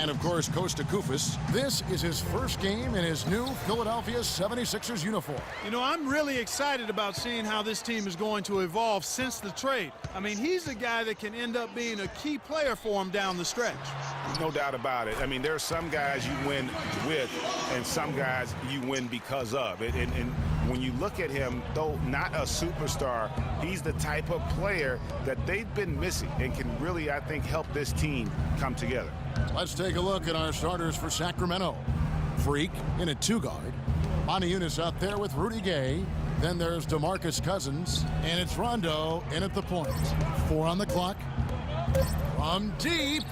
And, of course, Costa Koufos. This is his first game in his new Philadelphia 76ers uniform. You know, I'm really excited about seeing how this team is going to evolve since the trade. I mean, he's the guy that can end up being a key player for him down the stretch. No doubt about it. I mean, there are some guys you win with and some guys you win because of. And when you look at him, though not a superstar, he's the type of player that they've been missing and can really, I think, help this team come together. Let's take a look at our starters for Sacramento. Freak in a two-guard. Monty out there with Rudy Gay. Then there's DeMarcus Cousins. And it's Rondo in at the point. 4 on the clock. From deep.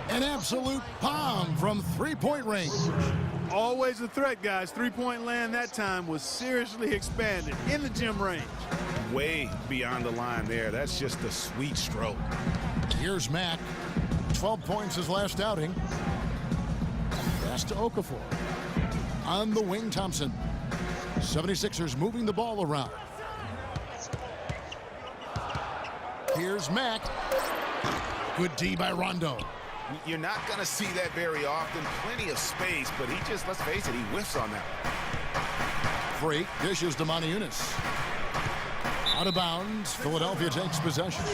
An absolute bomb from three-point range. Always a threat, guys. Three-point land that time was seriously expanded in the gym range. Way beyond the line there. That's just a sweet stroke. Here's Mack. 12 points his last outing. Pass to Okafor. On the wing, Thompson. 76ers moving the ball around. Here's Mack. Good D by Rondo. You're not going to see that very often. Plenty of space, but he just, let's face it, he whiffs on that. Freak dishes to Monty. Out of bounds. Philadelphia takes possession.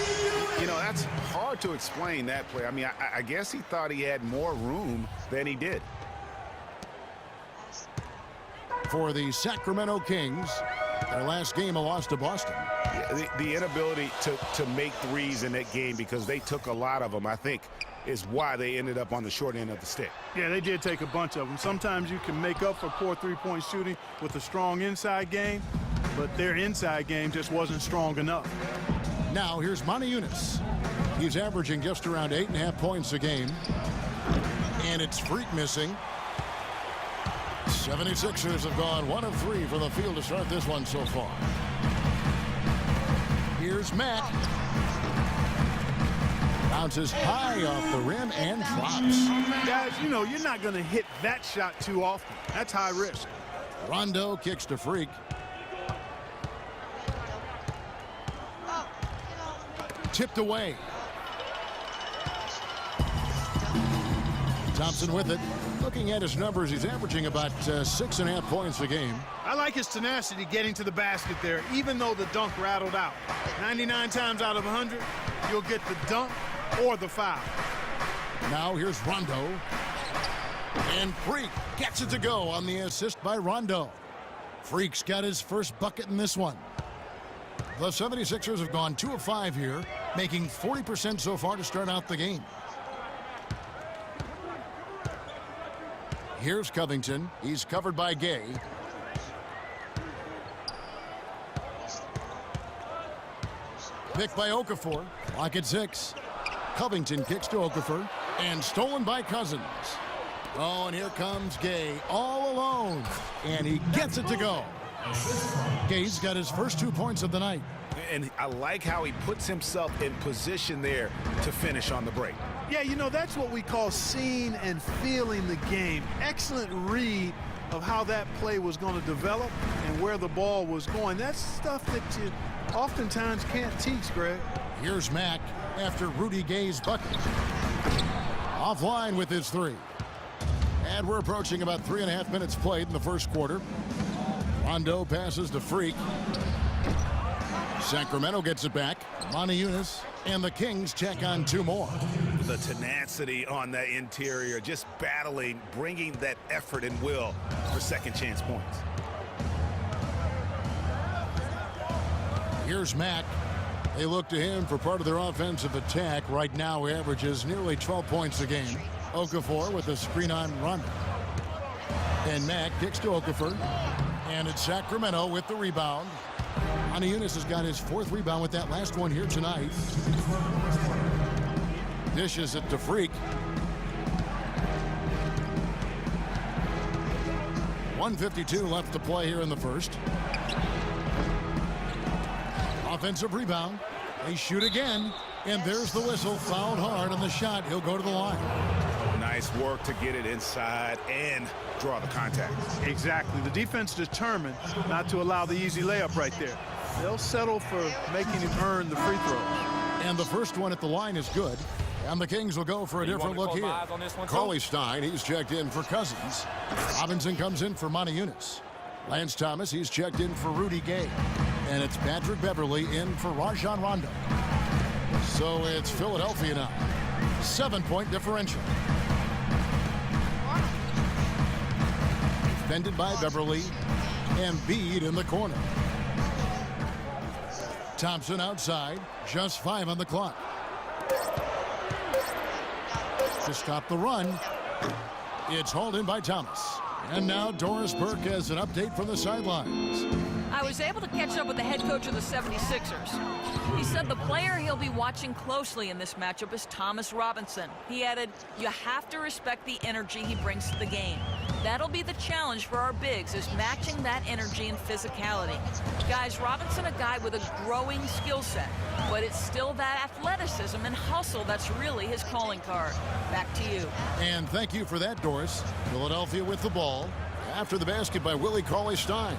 You know, that's hard to explain that play. I mean, I guess he thought he had more room than he did. For the Sacramento Kings, their last game a loss to Boston. Yeah, the inability to make threes in that game, because they took a lot of them, I think, is why they ended up on the short end of the stick. Yeah, they did take a bunch of them. Sometimes you can make up for poor three-point shooting with a strong inside game, but their inside game just wasn't strong enough. Now here's Monty. He's averaging just around 8.5 points a game. And it's Freak missing. 76ers have gone 1 of 3 from the field to start this one so far. Here's Mack. Bounces high off the rim and drops. Guys, you know, you're not going to hit that shot too often. That's high risk. Rondo kicks to Freak. Tipped away. Thompson with it. Looking at his numbers, he's averaging about 6.5 points a game. I like his tenacity getting to the basket there, even though the dunk rattled out. 99 times out of 100, you'll get the dunk or the foul. Now here's Rondo. And Freak gets it to go on the assist by Rondo. Freak's got his first bucket in this one. The 76ers have gone 2 of 5 here, making 40% so far to start out the game. Here's Covington. He's covered by Gay. Picked by Okafor. Clock at 6. Covington kicks to Okafor. And stolen by Cousins. Oh, and here comes Gay all alone. And he gets it to go. Gay's got his first 2 points of the night. And I like how he puts himself in position there to finish on the break. Yeah, you know, that's what we call seeing and feeling the game. Excellent read of how that play was going to develop and where the ball was going. That's stuff that you oftentimes can't teach, Greg. Here's Mack after Rudy Gay's bucket. Offline with his 3. And we're approaching about 3.5 minutes played in the first quarter. Rondo passes to Freak. Sacramento gets it back. Monty, and the Kings check on 2 more. The tenacity on that interior, just battling, bringing that effort and will for second chance points. Here's Mack. They look to him for part of their offensive attack. Right now he averages nearly 12 points a game. Okafor with a screen on Rondo. And Mack kicks to Okafor. And it's Sacramento with the rebound. Monty has got his 4th rebound with that last one here tonight. Dishes it to Freak. 1:52 left to play here in the first. Offensive rebound. They shoot again. And there's the whistle. Fouled hard on the shot. He'll go to the line. Nice work to get it inside and draw the contact. Exactly. The defense determined not to allow the easy layup right there. They'll settle for making him earn the free throw. And the first one at the line is good. And the Kings will go for a different look here. Cauley Stein, he's checked in for Cousins. Robinson comes in for Montezunis. Lance Thomas, he's checked in for Rudy Gay. And it's Patrick Beverley in for Rajon Rondo. So it's Philadelphia now. 7-point differential. Defended by Beverley. Embiid in the corner. Thompson outside. Just 5 on the clock. To stop the run, it's hauled in by Thomas. And now Doris Burke has an update from the sidelines. I was able to catch up with the head coach of the 76ers. He said the player he'll be watching closely in this matchup is Thomas Robinson. He added, "You have to respect the energy he brings to the game. That'll be the challenge for our bigs, is matching that energy and physicality." Guys, Robinson a guy with a growing skill set, but it's still that athleticism and hustle that's really his calling card. Back to you. And thank you for that, Doris. Philadelphia with the ball. After the basket by Willie Cauley-Stein.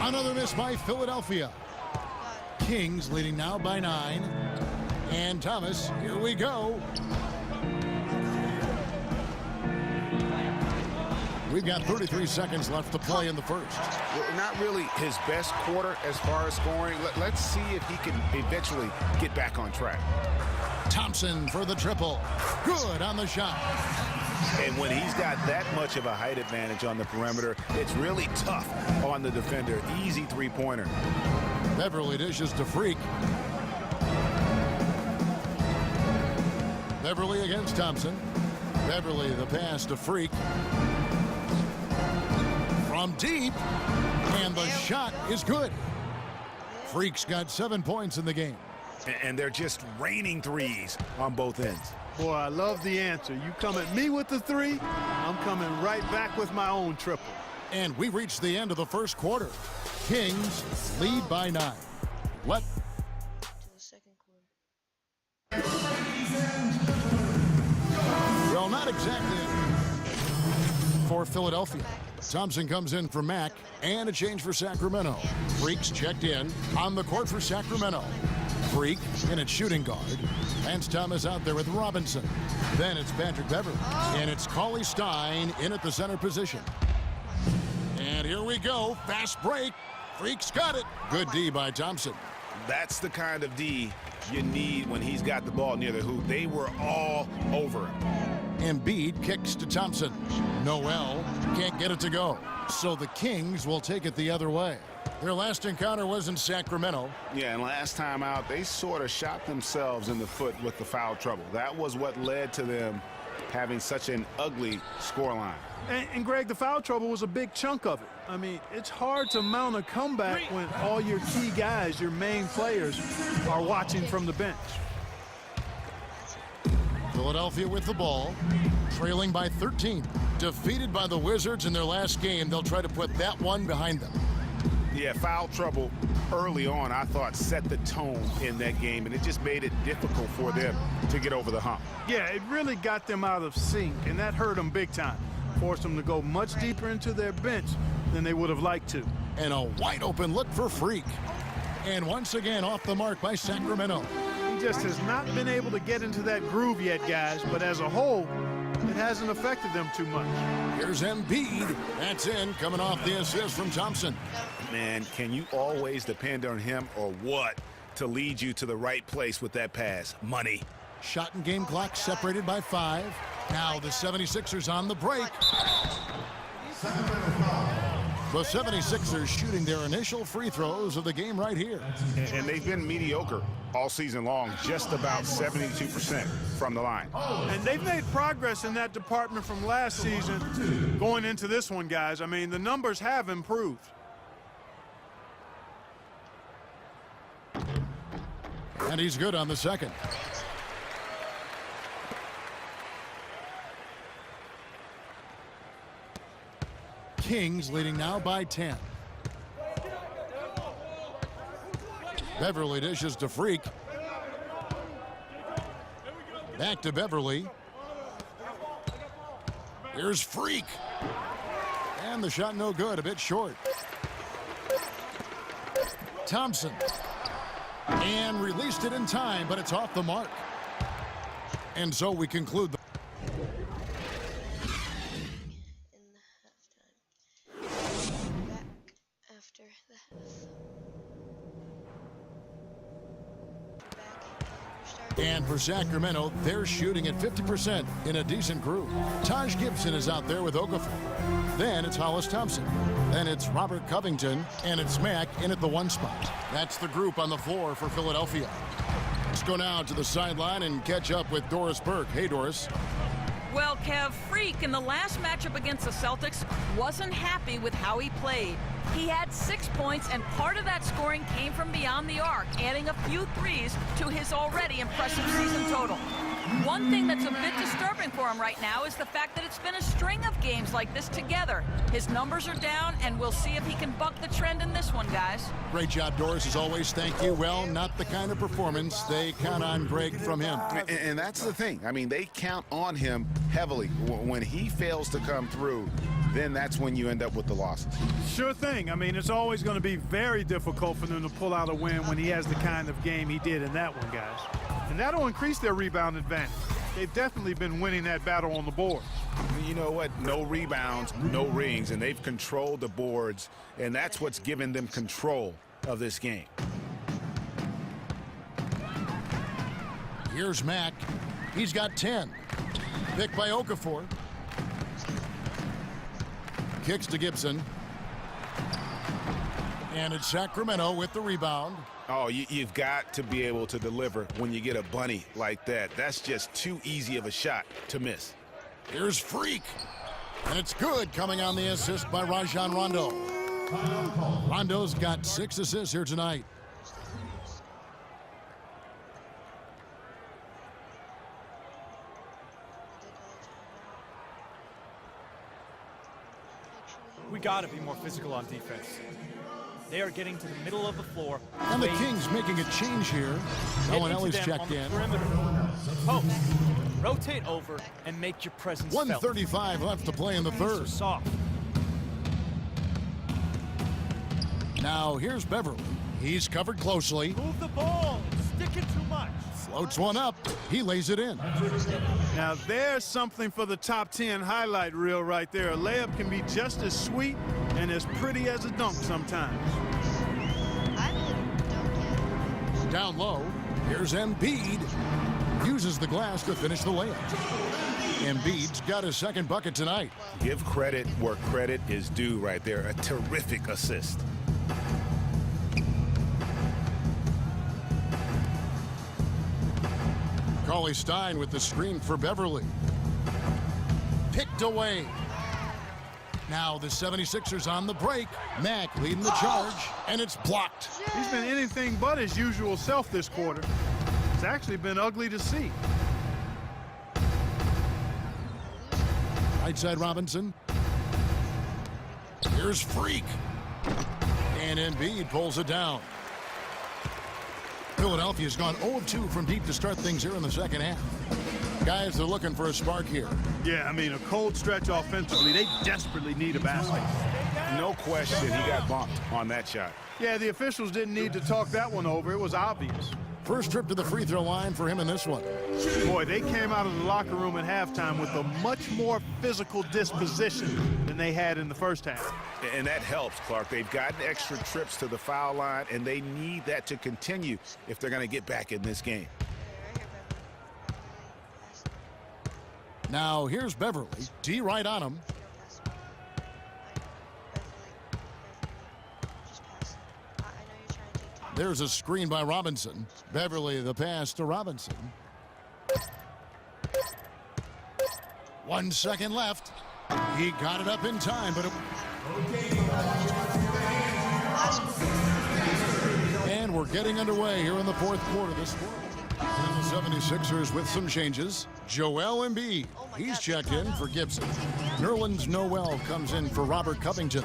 Another miss by Philadelphia. Kings leading now by 9. And Thomas, here we go. We've got 33 seconds left to play in the first. Not really his best quarter as far as scoring. Let's see if he can eventually get back on track. Thompson for the triple. Good on the shot. And when he's got that much of a height advantage on the perimeter, it's really tough on the defender. Easy three-pointer. Beverley dishes to Freak. Beverley against Thompson. Beverley the pass to Freak. From deep. And the shot is good. Freak's got 7 points in the game. And they're just raining threes on both ends. Boy, I love the answer. You come at me with the 3, I'm coming right back with my own triple. And we reached the end of the first quarter. Kings lead by 9. Let Well, not exactly for Philadelphia. Thompson comes in for Mack, and a change for Sacramento. Freak's checked in on the court for Sacramento. Freak in at shooting guard. Lance Thomas out there with Robinson. Then it's Patrick Beverley. And it's Cauley-Stein in at the center position. And here we go. Fast break. Freak's got it. Good D by Thompson. That's the kind of D you need when he's got the ball near the hoop. They were all over him. Embiid kicks to Thompson. Noel can't get it to go. So the Kings will take it the other way. Their last encounter was in Sacramento. Yeah, and last time out, they sort of shot themselves in the foot with the foul trouble. That was what led to them having such an ugly scoreline. And Greg, the foul trouble was a big chunk of it. I mean, it's hard to mount a comeback when all your key guys, your main players, are watching from the bench. Philadelphia with the ball, trailing by 13. Defeated by the Wizards in their last game, they'll try to put that one behind them. Yeah, foul trouble early on, I thought, set the tone in that game, and it just made it difficult for them to get over the hump. Yeah, it really got them out of sync, and that hurt them big time. Forced them to go much deeper into their bench than they would have liked to. And a wide open look for Freak. And once again off the mark by Sacramento. He just has not been able to get into that groove yet, guys, but as a whole, it hasn't affected them too much. Here's Embiid. That's in, coming off the assist from Thompson. Man, can you always depend on him or what to lead you to the right place with that pass? Money. Shot and game clock separated by 5. Now the 76ers on the break. The 76ers shooting their initial free throws of the game right here. And they've been mediocre all season long, just about 72% from the line. And they've made progress in that department from last season going into this one, guys. I mean, the numbers have improved. And he's good on the second. Kings leading now by 10. Beverley dishes to Freak. Back to Beverley. Here's Freak. And the shot no good, a bit short. Thompson And released it in time, but it's off the mark. And so we conclude the after the half. And for Sacramento, they're shooting at 50% in a decent group. Taj Gibson is out there with Okafor. Then it's Hollis Thompson. Then it's Robert Covington, and it's Mack in at the 1 spot. That's the group on the floor for Philadelphia. Let's go now to the sideline and catch up with Doris Burke. Hey, Doris. Well, Kev, Freak in the last matchup against the Celtics wasn't happy with how he played. He had 6 points, and part of that scoring came from beyond the arc, adding a few threes to his already impressive season total. One thing that's a bit disturbing for him right now is the fact that it's been a string of games like this together. His numbers are down, and we'll see if he can buck the trend in this one, guys. Great job, Doris, as always. Thank you. Well, not the kind of performance they count on, Greg, from him. And that's the thing. I mean, they count on him heavily. When he fails to come through, then that's when you end up with the losses. Sure thing. I mean, it's always going to be very difficult for them to pull out a win when he has the kind of game he did in that one, guys. And that'll increase their rebound advantage. They've definitely been winning that battle on the board. You know what? No rebounds, no rings, and they've controlled the boards, and that's what's given them control of this game. Here's Mack. He's got 10. Picked by Okafor. Kicks to Gibson. And it's Sacramento with the rebound. Oh, you've got to be able to deliver when you get a bunny like that. That's just too easy of a shot to miss. Here's Freak. And it's good, coming on the assist by Rajon Rondo. Rondo's got 6 assists here tonight. We got to be more physical on defense. They are getting to the middle of the floor. And the Kings making a change here. Owen Ellie's checked in. Post. Rotate over and make your presence 1:35 left to play in the third. Soft. Now here's Beverly. He's covered closely. Move the ball. Stick it too much. Floats one up. He lays it in. Now there's something for the top 10 highlight reel right there. A layup can be just as sweet and as pretty as a dunk sometimes. Down low, here's Embiid. Uses the glass to finish the layup. Embiid's got his second bucket tonight. Give credit where credit is due right there. A terrific assist. Cauley Stein with the screen for Beverly. Picked away. Now the 76ers on the break. Mack leading the charge, and it's blocked. He's been anything but his usual self this quarter. It's actually been ugly to see. Right side Robinson. Here's Freak. And Embiid pulls it down. Philadelphia's gone 0-2 from deep to start things here in the second half. Guys, they're looking for a spark here. Yeah, I mean, a cold stretch offensively. They desperately need a basket. No question he got bumped on that shot. Yeah, the officials didn't need to talk that one over. It was obvious. First trip to the free throw line for him in this one. Boy, they came out of the locker room at halftime with a much more physical disposition than they had in the first half. And that helps, Clark. They've gotten extra trips to the foul line, and they need that to continue if they're going to get back in this game. Now here's Beverly. D right on him. There's a screen by Robinson. Beverly the pass to Robinson. 1 second left. He got it up in time, but and we're getting underway here in the fourth quarter. This and the 76ers with some changes. Joel Embiid, he's checked in for Gibson. Nerlens Noel comes in for Robert Covington.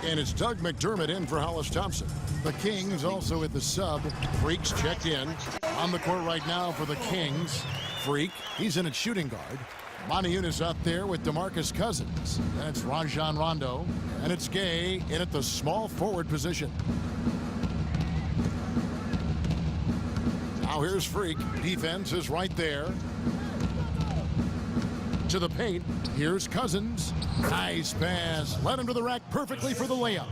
And it's Doug McDermott in for Hollis Thompson. The Kings also at the sub. Freak's checked in. On the court right now for the Kings. Freak, he's in at shooting guard. Moniunas out there with DeMarcus Cousins. And it's Rajon Rondo. And it's Gay in at the small forward position. Now here's Freak. Defense is right there. To the paint. Here's Cousins. Nice pass. Led him to the rack perfectly for the layup.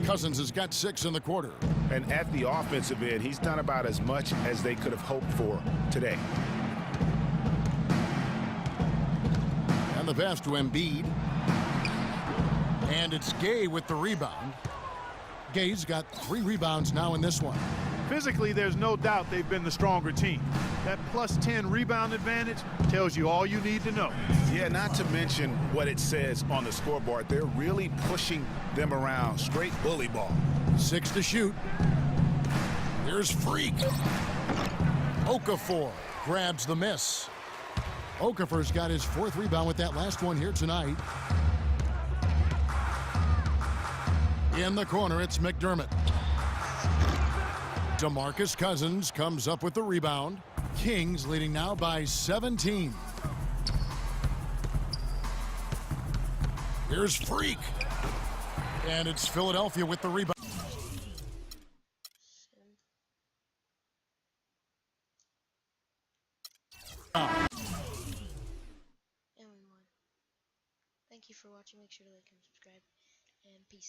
Cousins has got 6 in the quarter. And at the offensive end, he's done about as much as they could have hoped for today. And the pass to Embiid. And it's Gay with the rebound. Gay's got 3 rebounds now in this one. Physically, there's no doubt they've been the stronger team. That plus 10 rebound advantage tells you all you need to know. Yeah, not to mention what it says on the scoreboard. They're really pushing them around. Straight bully ball. 6 to shoot. Here's Freak. Okafor grabs the miss. Okafor's got his 4th rebound with that last one here tonight. In the corner, it's McDermott. DeMarcus Cousins comes up with the rebound. Kings leading now by 17. Here's Freak. And it's Philadelphia with the rebound. And we won. Thank you for watching. Make sure to like and subscribe. And peace.